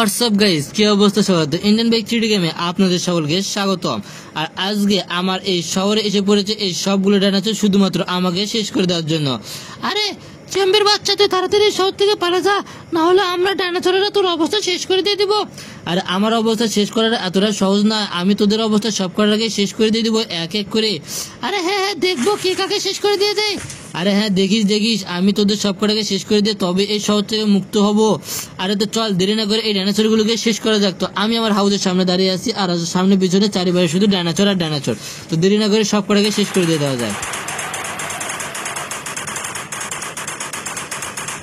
WhatsApp guys, কি অবস্থা সবার? তো ইন্ডিয়ান বাইক 3D গেমে আপনাদের সকলকে স্বাগতম। আর আজকে আমার এই শহরে এসে পড়েছে এই সবগুলো ডাইনোসর শুধুমাত্র আমাকে শেষ করে দেওয়ার জন্য। আরে চেম্বের বাচ্চা, তুই তাড়াতাড়ি শহর থেকে পালা যা, না হলে আমরা ডাইনোসরেরা তোর অবস্থা শেষ করে দিয়ে দিব। আর আমার অবস্থা শেষ করার এতটা সহজ না, আমি তোদের অবস্থা সব করার আগে শেষ করে দিয়ে দিব এক এক করে। আরে হ্যাঁ, দেখবো কে কাকে শেষ করে দিয়ে দেয়। আরে হ্যাঁ, দেখিস আমি তোদের সব কটাকে শেষ করে দিয়ে তবে এই শহর থেকে মুক্ত হব। আরে তো চল, দেরি না করে এই ডাইনোসর গুলোকে শেষ করা যাক। তো আমি আমার হাউসের সামনে দাঁড়িয়ে আছি, আর সামনে পিছনে চারিপাশে শুধু ডাইনোসর আর ডাইনোসর। তো দেরি না করে সব কটাকে শেষ করে দিয়ে দেওয়া যায়।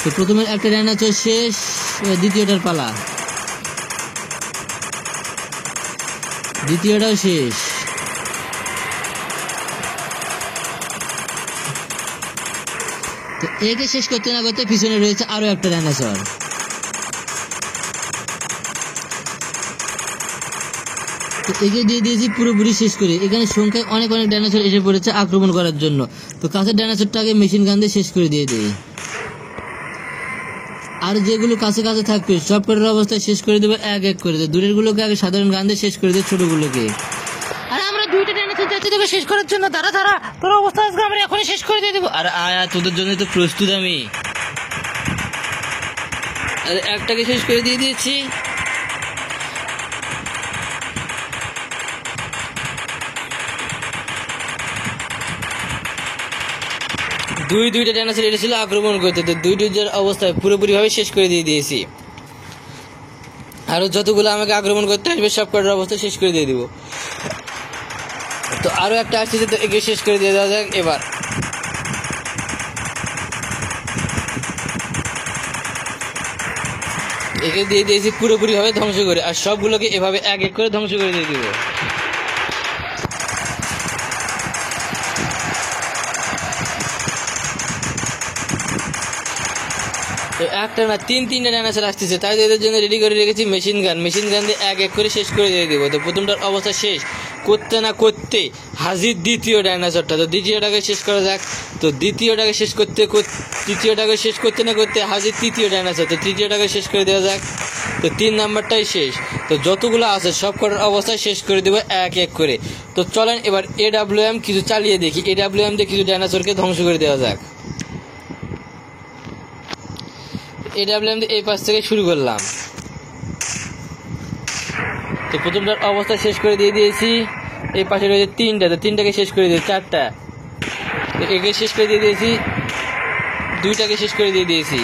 তো প্রথমে একটা ডাইনোসর শেষ, দ্বিতীয়টার পালা, দ্বিতীয়টাও শেষ। তো একে শেষ করতে না করতে পিছনে রয়েছে আরো একটা ডাইনোসর। তো একে দিয়ে দিয়েছি পুরোপুরি শেষ করে। এখানে সংখ্যায় অনেক ডাইনোসর এসে পড়েছে আক্রমণ করার জন্য। তো কাছের ডাইনোসরটাকে মেশিন গান দিয়ে শেষ করে দিয়ে দেই। আর যেগুলো কাছে কাছে থাকবে সব কটার অবস্থায় শেষ করে দেবো এক এক করে। দূরের গুলোকে আগে সাধারণ গান দিয়ে শেষ করে দেয় ছোটগুলোকে। আরে আমরা দুইটা ডাইনোসর যাচ্ছি তোকে শেষ করার জন্য। দাঁড়া তোর অবস্থা আজকে আমরা এখনই শেষ করে দিয়ে দেবো। আর আয়া, তোদের জন্য তো প্রস্তুত আমি। আরে একটাকে শেষ করে দিয়ে দিয়েছি। দুইটা ডাইনোসর এসেছিল আক্রমণ করতে, তো দুইটার অবস্থায় পুরোপুরি ভাবে শেষ করে দিয়ে দিয়েছি। আরো যতগুলো আমাকে আক্রমণ করতে আসবে সব কটার অবস্থা শেষ করে দিয়ে দিব। তো আরো একটা আসছে, তো একে শেষ করে দিয়ে দেওয়া যাক এবার। একে দিয়ে দিয়েছি পুরোপুরি ভাবে ধ্বংস করে, আর সবগুলোকে এভাবে এক এক করে ধ্বংস করে দিয়ে দিব। একটা না তিনটা ডাইনোসর আসতেছে, তাই এদের জন্য রেডি করে রেখেছি মেশিন গান দিয়ে এক এক করে শেষ করে দিয়ে দিব। তো প্রথমটার অবস্থা শেষ করতে না করতে হাজির দ্বিতীয় ডাইনোসরটা। তো দ্বিতীয়টাকে শেষ করা যাক। তো দ্বিতীয়টাকে শেষ করতে না করতে হাজির তৃতীয় ডাইনোসর। তো তৃতীয়টাকে শেষ করে দেওয়া যাক। তো 3 নাম্বারটাই শেষ। তো যতগুলো আছে সব কটার অবস্থায় শেষ করে দেবো এক এক করে। তো চলেন এবার AWM কিছু চালিয়ে দেখি। AWM দিয়ে কিছু ডাইনোসরকে ধ্বংস করে দেওয়া যাক। AWM দিয়ে এই পাশ থেকে শুরু করলাম। তো প্রথমটার অবস্থা শেষ করে দিয়ে দিয়েছি। এই পাশে রয়েছে 3টা, তো 3টাকে শেষ করে দিয়েছি। 4টা, তো একে শেষ করে দিয়ে দিয়েছি। 2টাকে শেষ করে দিয়ে দিয়েছি।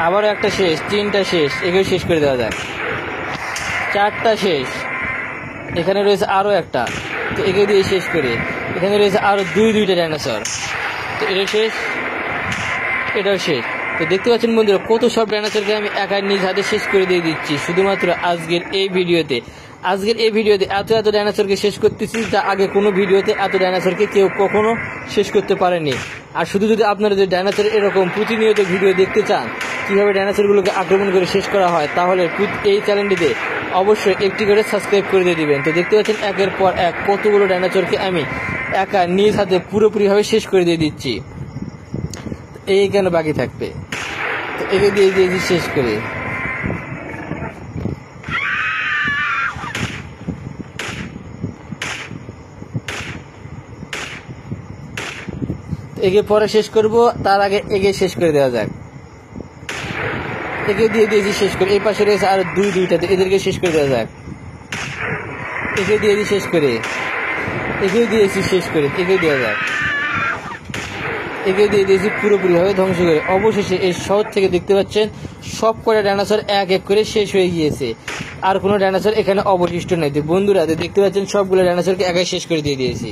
আবারও একটা শেষ, 3টা শেষ, একেও শেষ করে দেওয়া যাক। 4টা শেষ। এখানে রয়েছে আরো একটা, তো একে দিয়ে শেষ করে। এখানে রয়েছে আরো দুইটা ডাইনোসর, তো এটা শেষ, এটাও শেষ। তো দেখতে পাচ্ছেন বন্ধুরা, কত সব ডাইনোসরকে আমি একা নিজ হাতে শেষ করে দিয়ে দিচ্ছি শুধুমাত্র আজকের এই ভিডিওতে। এত ডাইনোসরকে শেষ করতেছি, যা আগে কোনো ভিডিওতে এত ডাইনোসরকে কেউ কখনো শেষ করতে পারেনি। আর শুধু যদি আপনারা যদি ডাইনোসর এরকম প্রতিনিয়ত ভিডিও দেখতে চান কিভাবে ডাইনোসরগুলোকে আক্রমণ করে শেষ করা হয়, তাহলে এই চ্যানেলটিতে অবশ্যই একটি করে সাবস্ক্রাইব করে দিয়ে দিবেন। তো দেখতে পাচ্ছেন একের পর এক কতগুলো ডাইনোসরকে আমি একা নিজ হাতে পুরোপুরিভাবে শেষ করে দিয়ে দিচ্ছি। এই কেন বাকি থাকবে? তো একে দিয়ে দিয়েছি শেষ করে। একে পরে শেষ করব, তার আগে একে শেষ করে দেওয়া যাক। একে দিয়ে দিয়েছি শেষ করে। এই পাশে রয়েছে আরো দুইটাতে, এদেরকে শেষ করে দেওয়া যাক। একে দিয়েছি শেষ করে, একেও দিয়েছি শেষ করে, একে দেওয়া যাক। একে দিয়ে দিয়েছি পুরোপুরি ভাবে ধ্বংস করে। অবশেষে এই শহর থেকে দেখতে পাচ্ছেন সব কটা ডাইনোসর এক এক করে শেষ হয়ে গিয়েছে, আর কোনো ডাইনোসর এখানে অবশিষ্ট নেই। বন্ধুরা দেখতে পাচ্ছেন সবগুলো ডাইনোসরকে একাই শেষ করে দিয়ে দিয়েছি।